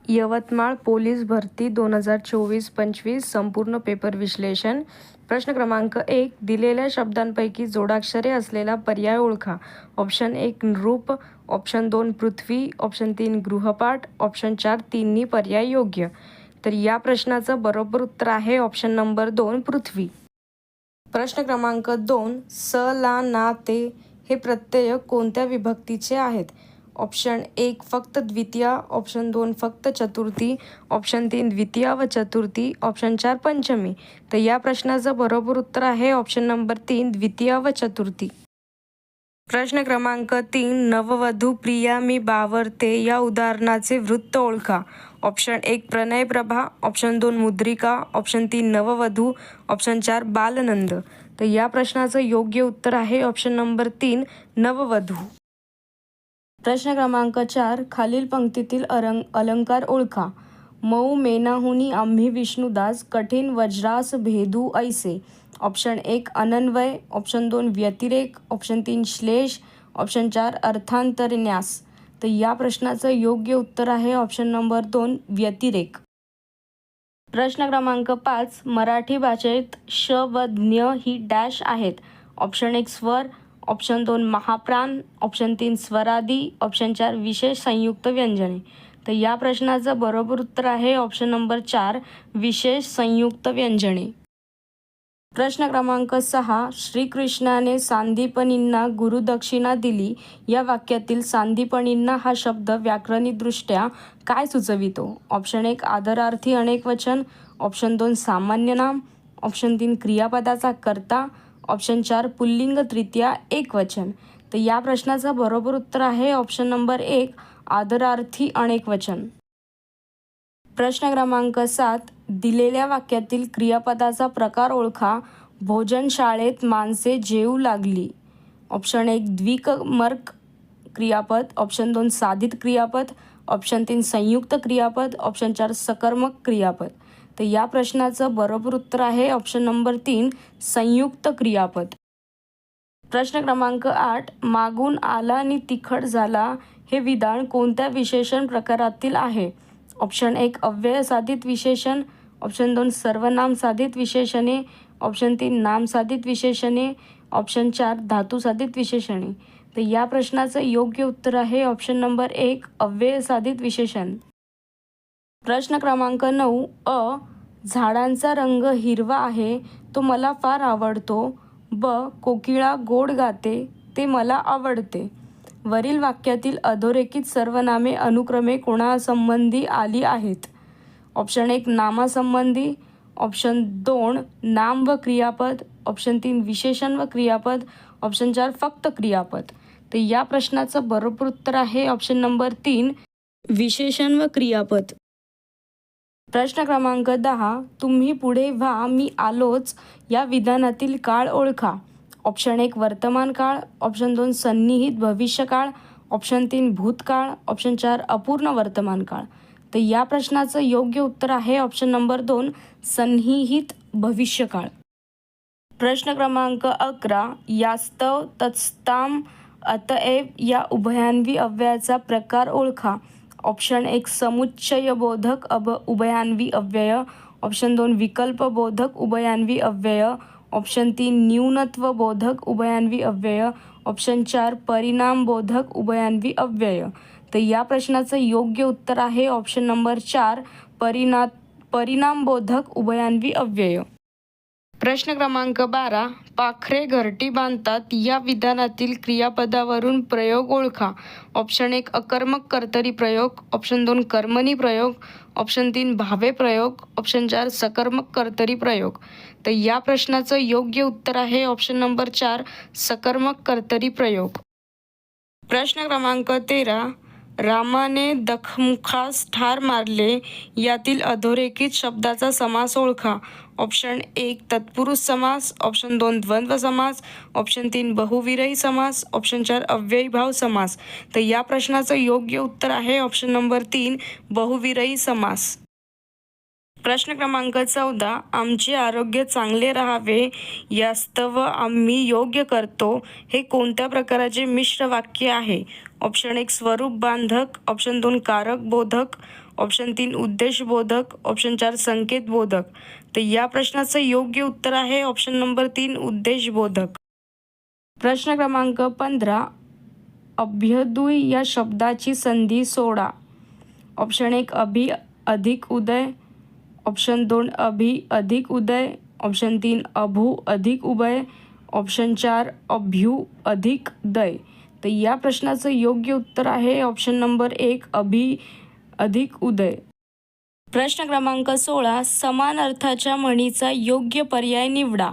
Yavatmal police भरती 2024-25 संपूर्ण paper विश्लेषण. प्रश्न क्रमांक 1. दिलेल्या शब्दांपैकी जोडाक्षरे असलेला पर्याय ओळखा. ऑप्शन 1 नृप, ऑप्शन 2 पृथ्वी, ऑप्शन 3 गृहपाठ, ऑप्शन 4 तिन्ही पर्याय योग्य. तर या प्रश्नाचं बरोबर उत्तर आहे ऑप्शन नंबर 2 पृथ्वी. प्रश्न क्रमांक 2. स, ला, ना, ते हे प्रत्यय कोणत्या विभक्तीचे आहेत? ऑप्शन 1 फक्त द्वितीया, ऑप्शन 2 फक्त चतुर्थी, ऑप्शन 3 द्वितीया व चतुर्थी, ऑप्शन 4 पंचमी. तर या प्रश्नाचं बरोबर उत्तर आहे ऑप्शन नंबर 3 द्वितीया व चतुर्थी. प्रश्न क्रमांक 3. नववधू प्रिया मी बावरते या उदाहरणाचे वृत्त ओळखा. ऑप्शन 1 प्रणयप्रभा, ऑप्शन 2 मुद्रिका, ऑप्शन 3 नववधू, ऑप्शन 4 बालनंद. तर या प्रश्नाचं योग्य उत्तर आहे ऑप्शन नंबर 3 नववधू. प्रश्न क्रमांक 4. खालील पंक्तीतील अलंकार ओळखा. मऊ मेनाहुनी आम्ही विष्णुदास, कठीण वज्रास भेदू ऐसे. ऑप्शन 1 अनन्वय, ऑप्शन 2 व्यतिरेक, ऑप्शन 3 श्लेष, ऑप्शन 4 अर्थांतरन्यास. तर या प्रश्नाचं योग्य उत्तर आहे ऑप्शन नंबर 2 व्यतिरेक. प्रश्न क्रमांक 5. मराठी भाषेत श व ज्ञ ही डॅश आहेत. ऑप्शन 1 स्वर, ऑप्शन 2 महाप्राण, ऑप्शन 3 स्वरादी, ऑप्शन 4 विशेष संयुक्त व्यंजने. तर या प्रश्नाचं बरोबर उत्तर आहे ऑप्शन नंबर 4 विशेष संयुक्त व्यंजने. प्रश्न क्रमांक 6. श्रीकृष्णाने सांदीपनींना गुरुदक्षिणा दिली या वाक्यातील सांदीपनींना हा शब्द व्याकरणिकदृष्ट्या काय सुचवितो? ऑप्शन 1 आदरार्थी अनेकवचन, ऑप्शन 2 सामान्य नाम, ऑप्शन 3 क्रियापदाचा कर्ता, ऑप्शन 4 पुल्लिंग तृतीया एकवचन. तर या प्रश्नाचं बरोबर उत्तर आहे ऑप्शन नंबर 1 आदरार्थी अनेकवचन. प्रश्न क्रमांक 7. दिलेल्या वाक्यातील क्रियापदाचा प्रकार ओळखा. भोजनशाळेत माणसे जेवू लागली. ऑप्शन 1 द्विकर्मक क्रियापद, ऑप्शन 2 साधित क्रियापद, ऑप्शन 3 संयुक्त क्रियापद, ऑप्शन 4 सकर्मक क्रियापद. तर या प्रश्नाचं बरोबर उत्तर आहे ऑप्शन नंबर 3 संयुक्त क्रियापद. प्रश्न क्रमांक 8. मागून आला आणि तिखट झाला हे विधान कोणत्या विशेषण प्रकारातील आहे? ऑप्शन 1 अव्यय साधित विशेषण, ऑप्शन 2 सर्वनाम साधित विशेषणे, ऑप्शन 3 नाम साधित विशेषणे, ऑप्शन 4 धातू साधित विशेषणे. तर या प्रश्नाचं योग्य उत्तर आहे ऑप्शन नंबर 1 अव्यय साधित विशेषण. प्रश्न क्रमांक 9. अ. झाडांचा रंग हिरवा आहे तो मला फार आवडतो. ब. कोकिळा गोड गाते ते मला आवडते. वरील वाक्यातील अधोरेखित सर्वनामे अनुक्रमे कोणासंबंधी आली आहेत? ऑप्शन 1 नामासंबंधी, ऑप्शन 2 नाम व क्रियापद, ऑप्शन 3 विशेषण व क्रियापद, ऑप्शन 4 फक्त क्रियापद. तर या प्रश्नाचं बरोबर उत्तर आहे ऑप्शन नंबर 3 विशेषण व क्रियापद. प्रश्न क्रमांक 10. तुम्ही पुढे व्हा मी आलोच या विधानातील काळ ओळखा. ऑप्शन 1 वर्तमान काळ, ऑप्शन 2 सन्निहित भविष्यकाळ, ऑप्शन 3 भूतकाळ, ऑप्शन 4 अपूर्ण वर्तमान काळ. तर या प्रश्नाचं योग्य उत्तर आहे ऑप्शन नंबर 2 सन्निहित भविष्यकाळ. प्रश्न क्रमांक 11. यास्तव, तत्स्ताम, अतएव या उभयान्वी अव्ययाचा प्रकार ओळखा. ऑप्शन 1 समुच्चयबोधक उभयान्वी अव्यय, ऑप्शन 2 विकल्पबोधक उभयान्वी अव्यय, ऑप्शन 3 न्यूनत्वबोधक उभयान्वी अव्यय, ऑप्शन 4 परिणामबोधक उभयान्वी अव्यय. तर या प्रश्नाचं योग्य उत्तर आहे ऑप्शन नंबर 4 परिणामबोधक उभयान्वी अव्यय. प्रश्न क्रमांक 12. पाखरे घरटी बांधतात या विधानातील क्रियापदावरून प्रयोग ओळखा. ऑप्शन 1 अकर्मक कर्तरी प्रयोग, ऑप्शन 2 कर्मणी प्रयोग, ऑप्शन 3 भावे प्रयोग, ऑप्शन 4 सकर्मक कर्तरी प्रयोग. तर या प्रश्नाचं योग्य उत्तर आहे ऑप्शन नंबर 4 सकर्मक कर्तरी प्रयोग. प्रश्न क्रमांक 13. रामाने दखमुखास ठार मारले यातील अधोरेखित शब्दाचा समास ओळखा. ऑप्शन 1 तत्पुरुष समास, ऑप्शन 2 द्वंद्व समास, ऑप्शन 3 बहुविरही समास, ऑप्शन 4 अव्ययीभाव समास. तर या प्रश्नाचं योग्य उत्तर आहे ऑप्शन नंबर 3 बहुविरही समास. प्रश्न क्रमांक 14. आमचे आरोग्य चांगले राहावे यास्तव आम्ही योग्य करतो हे कोणत्या प्रकाराचे मिश्र वाक्य आहे? ऑप्शन 1 स्वरूप बांधक, ऑप्शन 2 कारक बोधक, ऑप्शन 3 उद्देश बोधक, ऑप्शन 4 संकेत बोधक. तर या प्रश्नाचं योग्य उत्तर आहे ऑप्शन नंबर 3 उद्देश बोधक. प्रश्न क्रमांक 15. अभ्युदय या शब्दाची संधी सोडा. ऑप्शन 1 अभि अधिक उदय, ऑप्शन 2 अभि अधिक उदय, ऑप्शन 3 अभू अधिक उभय, ऑप्शन 4 अभ्यू अधिक दय. तर या प्रश्नाचं योग्य उत्तर आहे ऑप्शन नंबर 1 अभि अधिक उदय. प्रश्न क्रमांक 16. समान अर्थाच्या म्हणीचा योग्य पर्याय निवडा.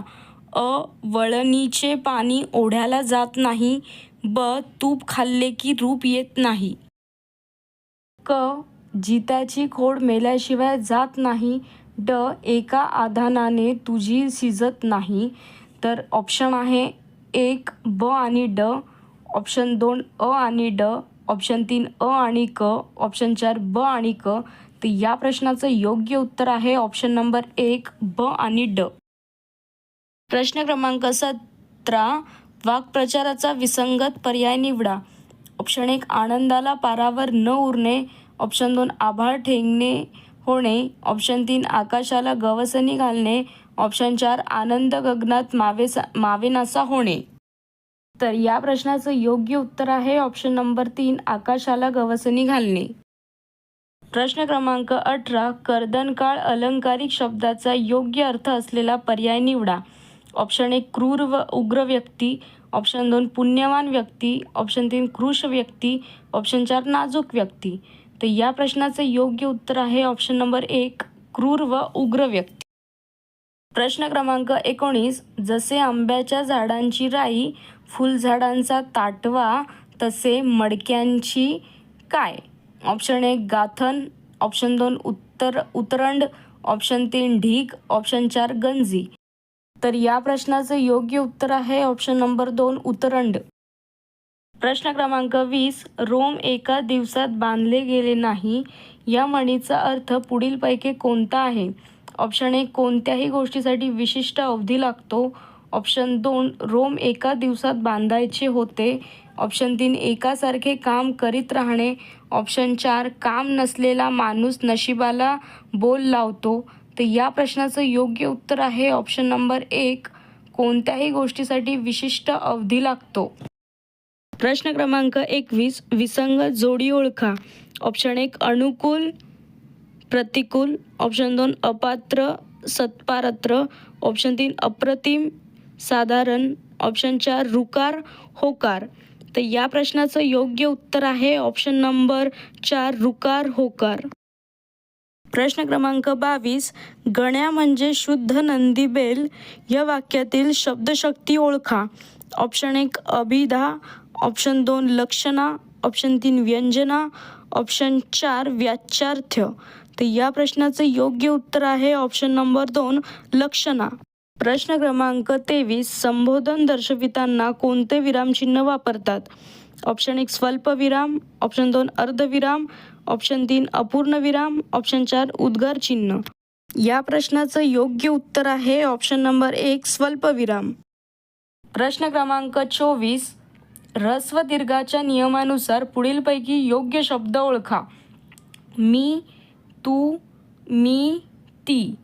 अ वळणीचे पाणी ओढ्याला जात नाही, ब तूप खाल्ले की रूप येत नाही, क जित्याची खोड मेल्याशिवाय जात नाही, ड एका आधानाने तुझी शिजत नाही. तर ऑप्शन आहे 1 ब आणि ड, ऑप्शन 2 अ आणि ड, ऑप्शन 3 अ आणि क, ऑप्शन 4 ब आणि क. तर या प्रश्नाचं योग्य उत्तर आहे ऑप्शन नंबर 1 ब आणि ड. प्रश्न क्रमांक 17. वाक्प्रचाराचा विसंगत पर्याय निवडा. ऑप्शन 1 आनंदाला पारावर न उरणे, ऑप्शन 2 आभाळ ठेंगणे होणे, ऑप्शन 3 आकाशाला गवसणी घालणे, ऑप्शन 4 आनंद गगनात मावेनासा होणे. तर या प्रश्नाचं योग्य उत्तर आहे ऑप्शन नंबर 3 आकाशाला गवसणी घालणे. प्रश्न क्रमांक 18. कर्दनकाळ अलंकारिक शब्दाचा योग्य अर्थ असलेला पर्याय निवडा. ऑप्शन 1 क्रूर व उग्र व्यक्ती, ऑप्शन 2 पुण्यवान व्यक्ती, ऑप्शन 3 कृश व्यक्ती, ऑप्शन 4 नाजूक व्यक्ती. तर या प्रश्नाचं योग्य उत्तर आहे ऑप्शन नंबर 1 क्रूर व उग्र व्यक्ती. प्रश्न क्रमांक 19. जसे आंब्याच्या झाडांची राई फुलझाडांचा ताटवा, तसे मडक्यांची काय? ऑप्शन 1 गाथन, ऑप्शन 2 उतरंड, ऑप्शन 3 ढीग, ऑप्शन 4 गंजी. तर या प्रश्नाचं योग्य उत्तर आहे ऑप्शन नंबर 2 उतरंड. प्रश्न क्रमांक 20. रोम एका दिवसात बांधले गेले नाही या म्हणीचा अर्थ पुढीलपैकी कोणता आहे? ऑप्शन 1 कोणत्याही गोष्टीसाठी विशिष्ट अवधी लागतो, ऑप्शन 2 रोम एका दिवसात बांधायचे होते, ऑप्शन 3 एकासारखे काम करीत राहणे, ऑप्शन 4 काम नसलेला माणूस नशिबाला बोल लावतो. तर या प्रश्नाचं योग्य उत्तर आहे ऑप्शन नंबर 1 कोणत्याही गोष्टीसाठी विशिष्ट अवधी लागतो. प्रश्न क्रमांक 21. विसंगत जोडी ओळखा. ऑप्शन 1 अनुकूल प्रतिकूल, ऑप्शन 2 अपात्र सत्पारत्र, ऑप्शन 3 अप्रतिम साधारण, ऑप्शन 4 रुकार होकार. तर या प्रश्नाचं योग्य उत्तर आहे ऑप्शन नंबर 4 रुकार होकार. प्रश्न क्रमांक 22. गण्या म्हणजे शुद्ध नंदीबैल या वाक्यातील शब्दशक्ती ओळखा. ऑप्शन 1 अभिधा, ऑप्शन 2 लक्षणा, ऑप्शन 3 व्यंजना, ऑप्शन 4 वाच्यार्थ. तर या प्रश्नाचं योग्य उत्तर आहे ऑप्शन नंबर 2 लक्षणा. प्रश्न क्रमांक 23. संबोधन दर्शविताना कोणते विरामचिन्ह वापरतात? ऑप्शन 1 स्वल्पविराम, ऑप्शन 2 अर्धविराम, ऑप्शन 3 अपूर्ण विराम, ऑप्शन 4 उद्गार चिन्ह. या प्रश्नाचं योग्य उत्तर आहे ऑप्शन नंबर 1 स्वल्पविराम. प्रश्न क्रमांक 24. ऱ्हस्व दीर्घाच्या नियमानुसार पुढीलपैकी योग्य शब्द ओळखा. मी, तू, मी, ती.